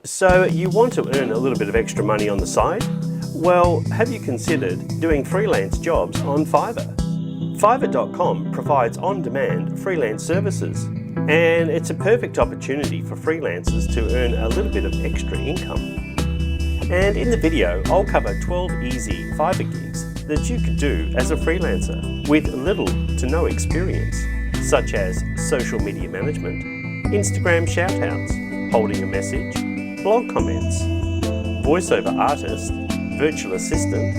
So you want to earn a little bit of extra money on the side? Well, have you considered doing freelance jobs on Fiverr? Fiverr.com provides on-demand freelance services, and it's a perfect opportunity for freelancers to earn a little bit of extra income. And in the video, I'll cover 12 easy Fiverr gigs that you could do as a freelancer with little to no experience, such as social media management, Instagram shoutouts, holding a message, blog comments, voiceover artist, virtual assistant,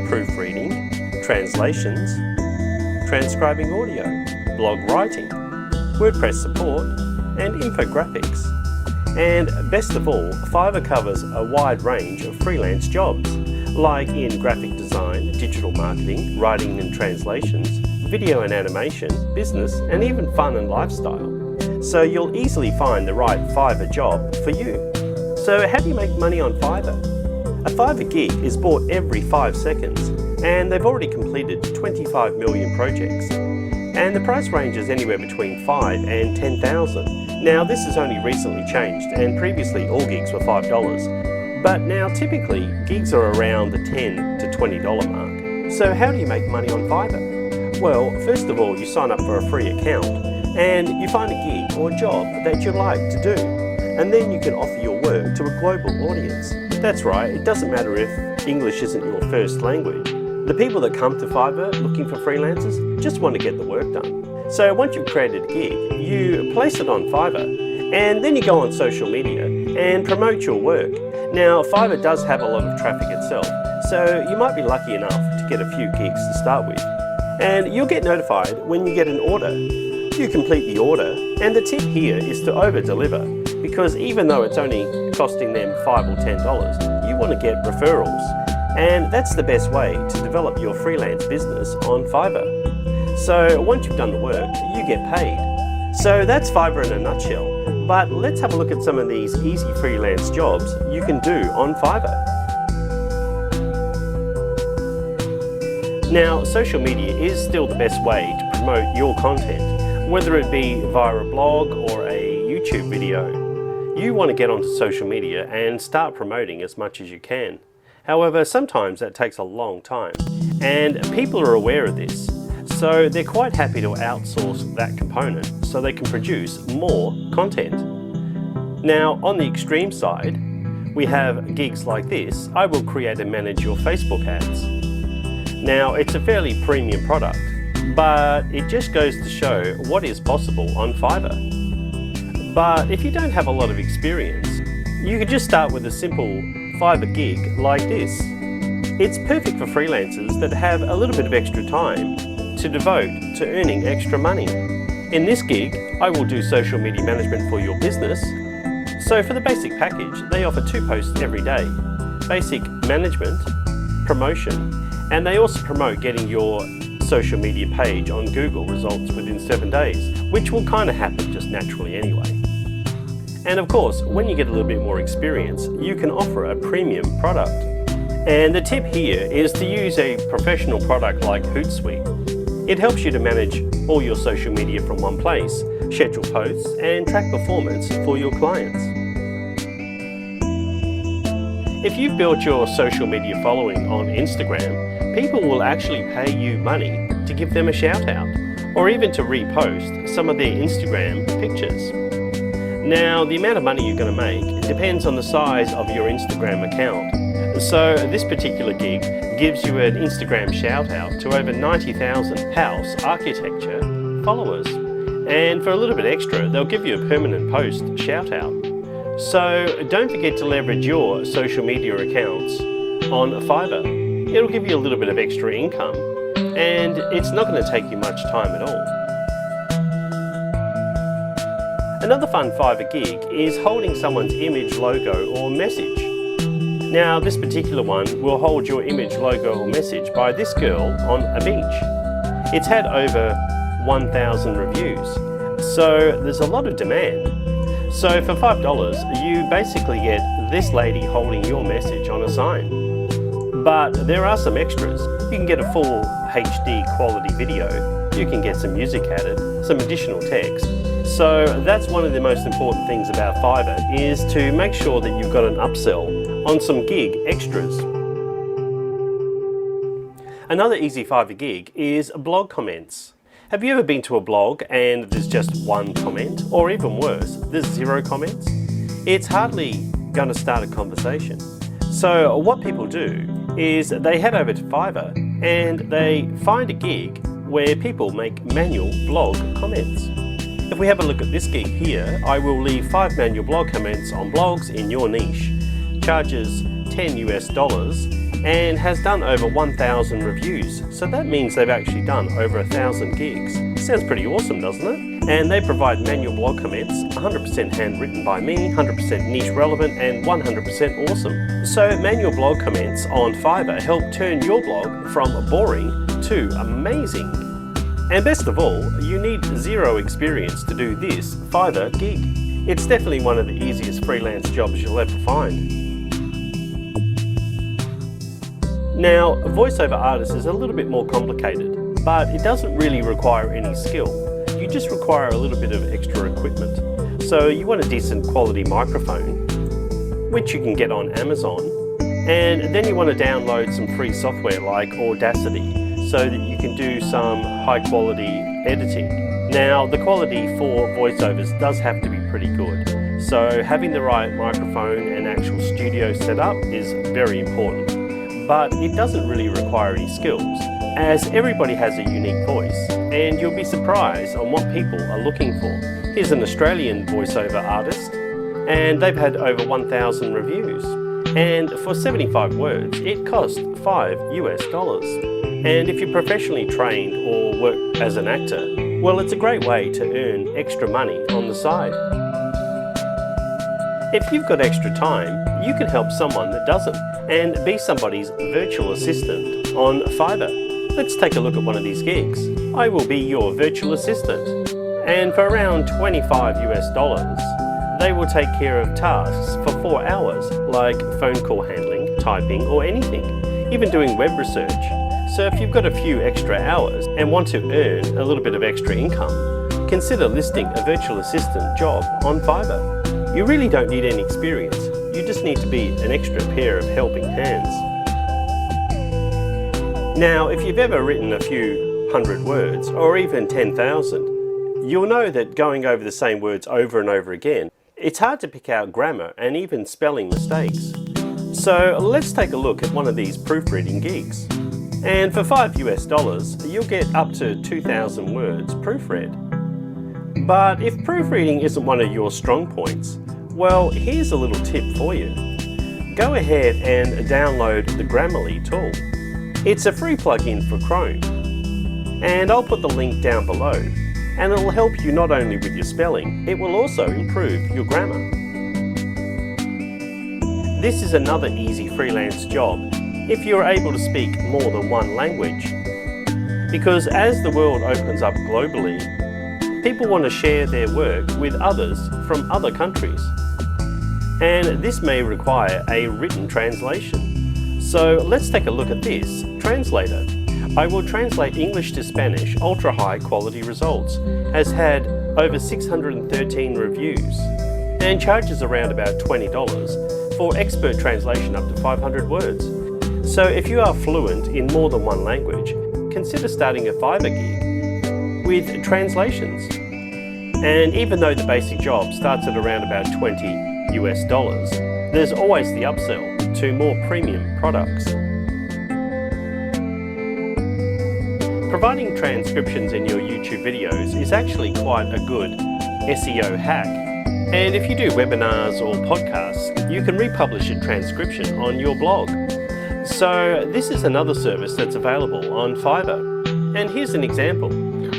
proofreading, translations, transcribing audio, blog writing, WordPress support, and infographics. And best of all, Fiverr covers a wide range of freelance jobs, like in graphic design, digital marketing, writing and translations, video and animation, business, and even fun and lifestyle. So you'll easily find the right Fiverr job for you. So how do you make money on Fiverr? A Fiverr gig is bought every 5 seconds, and they've already completed 25 million projects. And the price ranges anywhere between $5,000 and $10,000. Now this has only recently changed, and previously all gigs were $5. But now typically gigs are around the $10 to $20 mark. So how do you make money on Fiverr? Well, first of all, you sign up for a free account, and you find a gig or job that you like to do. And then you can offer your work to a global audience. That's right, it doesn't matter if English isn't your first language. The people that come to Fiverr looking for freelancers just want to get the work done. So once you've created a gig, you place it on Fiverr, and then you go on social media and promote your work. Now, Fiverr does have a lot of traffic itself, so you might be lucky enough to get a few gigs to start with. And you'll get notified when you get an order. You complete the order, and the tip here is to over-deliver, because even though it's only costing them $5 or $10, you want to get referrals. And that's the best way to develop your freelance business on Fiverr. So once you've done the work, you get paid. So that's Fiverr in a nutshell. But let's have a look at some of these easy freelance jobs you can do on Fiverr. Now, social media is still the best way to promote your content, whether it be via a blog or a YouTube video. You want to get onto social media and start promoting as much as you can. However, sometimes that takes a long time, and people are aware of this, so they're quite happy to outsource that component so they can produce more content. Now, on the extreme side, we have gigs like this. I will create and manage your Facebook ads. Now, it's a fairly premium product, but it just goes to show what is possible on Fiverr. But if you don't have a lot of experience, you could just start with a simple Fiverr gig like this. It's perfect for freelancers that have a little bit of extra time to devote to earning extra money. In this gig, I will do social media management for your business. So for the basic package, they offer 2 posts every day: basic management, promotion, and they also promote getting your social media page on Google results within 7 days, which will kind of happen just naturally anyway. And of course, when you get a little bit more experience, you can offer a premium product. And the tip here is to use a professional product like Hootsuite. It helps you to manage all your social media from one place, schedule posts, and track performance for your clients. If you've built your social media following on Instagram, people will actually pay you money to give them a shout out, or even to repost some of their Instagram pictures. Now, the amount of money you're going to make depends on the size of your Instagram account. So this particular gig gives you an Instagram shout out to over 90,000 house architecture followers. And for a little bit extra, they'll give you a permanent post shout out. So don't forget to leverage your social media accounts on Fiverr. It'll give you a little bit of extra income, and it's not going to take you much time at all. Another fun Fiverr gig is holding someone's image, logo, or message. Now, this particular one will hold your image, logo, or message by this girl on a beach. It's had over 1,000 reviews, so there's a lot of demand. So for $5, you basically get this lady holding your message on a sign. But there are some extras. You can get a full HD quality video, you can get some music added, some additional text. So that's one of the most important things about Fiverr, is to make sure that you've got an upsell on some gig extras. Another easy Fiverr gig is blog comments. Have you ever been to a blog and there's just one comment, or even worse, there's 0 comments? It's hardly going to start a conversation. So what people do is they head over to Fiverr and they find a gig where people make manual blog comments. If we have a look at this gig here, I will leave 5 manual blog comments on blogs in your niche, charges $10 and has done over 1,000 reviews. So that means they've actually done over 1,000 gigs. Sounds pretty awesome, doesn't it? And they provide manual blog comments, 100% handwritten by me, 100% niche relevant, and 100% awesome. So manual blog comments on Fiverr help turn your blog from boring to amazing. And best of all, you need 0 experience to do this Fiverr gig. It's definitely one of the easiest freelance jobs you'll ever find. Now, a voiceover artist is a little bit more complicated, but it doesn't really require any skill. You just require a little bit of extra equipment. So you want a decent quality microphone, which you can get on Amazon, and then you want to download some free software like Audacity so that you can do some high quality editing. Now, the quality for voiceovers does have to be pretty good. So having the right microphone and actual studio setup is very important. But it doesn't really require any skills, as everybody has a unique voice, and you'll be surprised on what people are looking for. Here's an Australian voiceover artist, and they've had over 1,000 reviews. And for 75 words, it cost $5. And if you're professionally trained or work as an actor, well, it's a great way to earn extra money on the side. If you've got extra time, you can help someone that doesn't and be somebody's virtual assistant on Fiverr. Let's take a look at one of these gigs. I will be your virtual assistant, and for around $25, they will take care of tasks for 4 hours, like phone call handling, typing, or anything, even doing web research. So if you've got a few extra hours and want to earn a little bit of extra income, consider listing a virtual assistant job on Fiverr. You really don't need any experience, you just need to be an extra pair of helping hands. Now, if you've ever written a few hundred words, or even 10,000, you'll know that going over the same words over and over again, it's hard to pick out grammar and even spelling mistakes. So let's take a look at one of these proofreading gigs. And for $5, you'll get up to 2,000 words proofread. But if proofreading isn't one of your strong points, well, here's a little tip for you. Go ahead and download the Grammarly tool. It's a free plugin for Chrome. And I'll put the link down below, and it'll help you not only with your spelling, it will also improve your grammar. This is another easy freelance job if you're able to speak more than one language. Because as the world opens up globally, people want to share their work with others from other countries. And this may require a written translation. So let's take a look at this translator. I will translate English to Spanish, ultra high quality results, has had over 613 reviews, and charges around about $20 for expert translation up to 500 words. So if you are fluent in more than one language, consider starting a Fiverr gig with translations. And even though the basic job starts at around about $20, there's always the upsell to more premium products. Providing transcriptions in your YouTube videos is actually quite a good SEO hack. And if you do webinars or podcasts, you can republish a transcription on your blog. So this is another service that's available on Fiverr. And here's an example.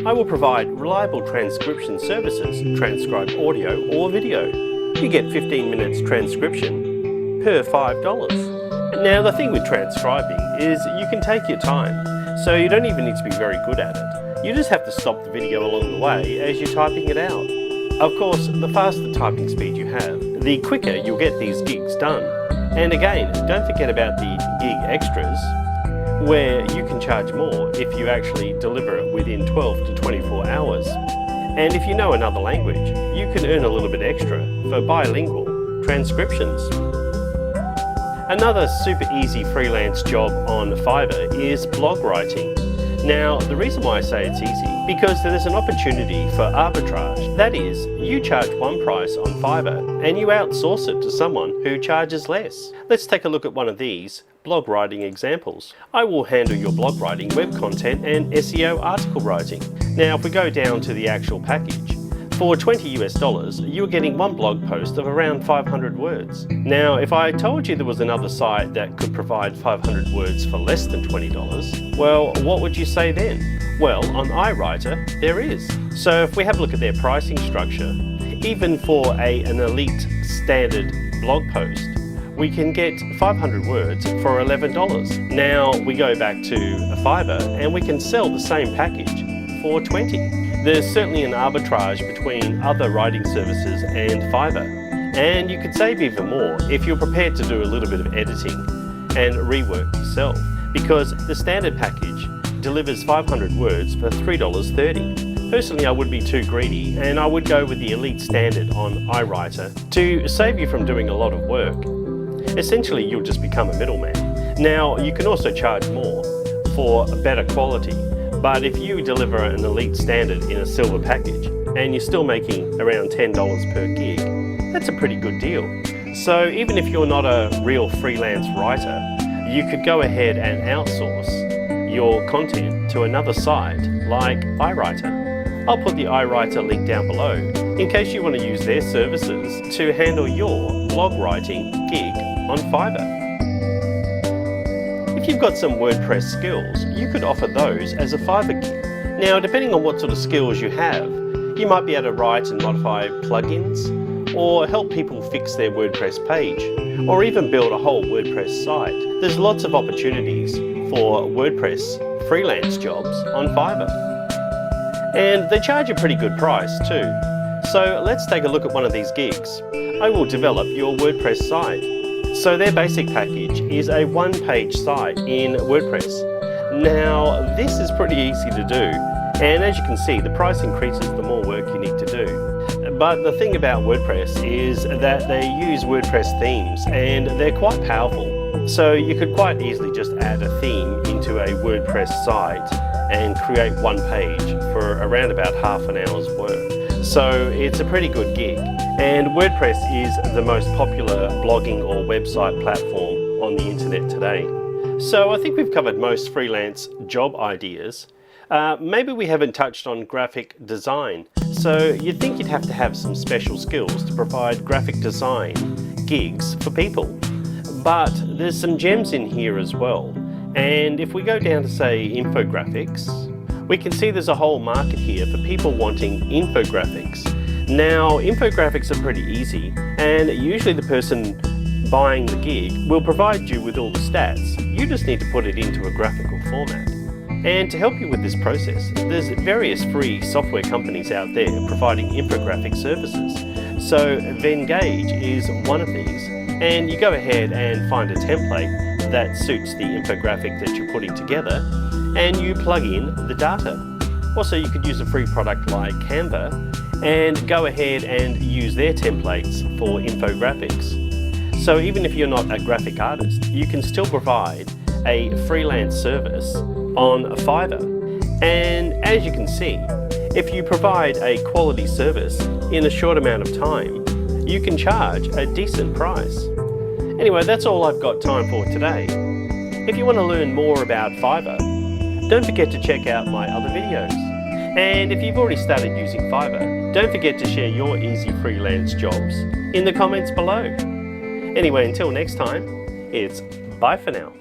I will provide reliable transcription services, transcribe audio or video. You get 15 minutes transcription per $5. Now the thing with transcribing is you can take your time, so you don't even need to be very good at it. You just have to stop the video along the way as you're typing it out. Of course, the faster typing speed you have, the quicker you'll get these gigs done. And again, don't forget about the gig extras, where you can charge more if you actually deliver it within 12 to 24 hours. And if you know another language, you can earn a little bit extra for bilingual transcriptions. Another super easy freelance job on Fiverr is blog writing. Now, the reason why I say it's easy, because there's an opportunity for arbitrage. That is, you charge one price on Fiverr and you outsource it to someone who charges less. Let's take a look at one of these blog writing examples. I will handle your blog writing, web content and SEO article writing. Now, if we go down to the actual package, for $20 you're getting one blog post of around 500 words. Now, if I told you there was another site that could provide 500 words for less than $20, well, what would you say then? Well, on iWriter, there is. So if we have a look at their pricing structure, even for an elite standard blog post, we can get 500 words for $11. Now we go back to Fiverr and we can sell the same package for $20. There's certainly an arbitrage between other writing services and Fiverr. And you could save even more if you're prepared to do a little bit of editing and rework yourself, because the standard package delivers 500 words for $3.30. Personally, I wouldn't be too greedy and I would go with the elite standard on iWriter to save you from doing a lot of work. Essentially, you'll just become a middleman. Now, you can also charge more for better quality, but if you deliver an elite standard in a silver package and you're still making around $10 per gig, that's a pretty good deal. So even if you're not a real freelance writer, you could go ahead and outsource your content to another site like iWriter. I'll put the iWriter link down below in case you want to use their services to handle your blog writing gig on Fiverr. If you've got some WordPress skills, you could offer those as a Fiverr gig. Now, depending on what sort of skills you have, you might be able to write and modify plugins, or help people fix their WordPress page, or even build a whole WordPress site. There's lots of opportunities for WordPress freelance jobs on Fiverr. And they charge a pretty good price too. So let's take a look at one of these gigs. I will develop your WordPress site. So their basic package is a one-page site in WordPress. Now, this is pretty easy to do, and as you can see, the price increases the more work you need to do. But the thing about WordPress is that they use WordPress themes, and they're quite powerful. So you could quite easily just add a theme into a WordPress site and create one page for around about half an hour's work. So it's a pretty good gig. And WordPress is the most popular blogging or website platform on the internet today. So I think we've covered most freelance job ideas. Maybe we haven't touched on graphic design. So you'd think you'd have to have some special skills to provide graphic design gigs for people. But there's some gems in here as well. And if we go down to, say, infographics, we can see there's a whole market here for people wanting infographics. Now, infographics are pretty easy, and usually the person buying the gig will provide you with all the stats. You just need to put it into a graphical format. And to help you with this process, there's various free software companies out there providing infographic services. So Venngage is one of these, and you go ahead and find a template that suits the infographic that you're putting together, and you plug in the data. Also, you could use a free product like Canva and go ahead and use their templates for infographics. So even if you're not a graphic artist, you can still provide a freelance service on Fiverr. And as you can see, if you provide a quality service in a short amount of time, you can charge a decent price. Anyway, that's all I've got time for today. If you want to learn more about Fiverr, don't forget to check out my other videos. And if you've already started using Fiverr, don't forget to share your easy freelance jobs in the comments below. Anyway, until next time, it's bye for now.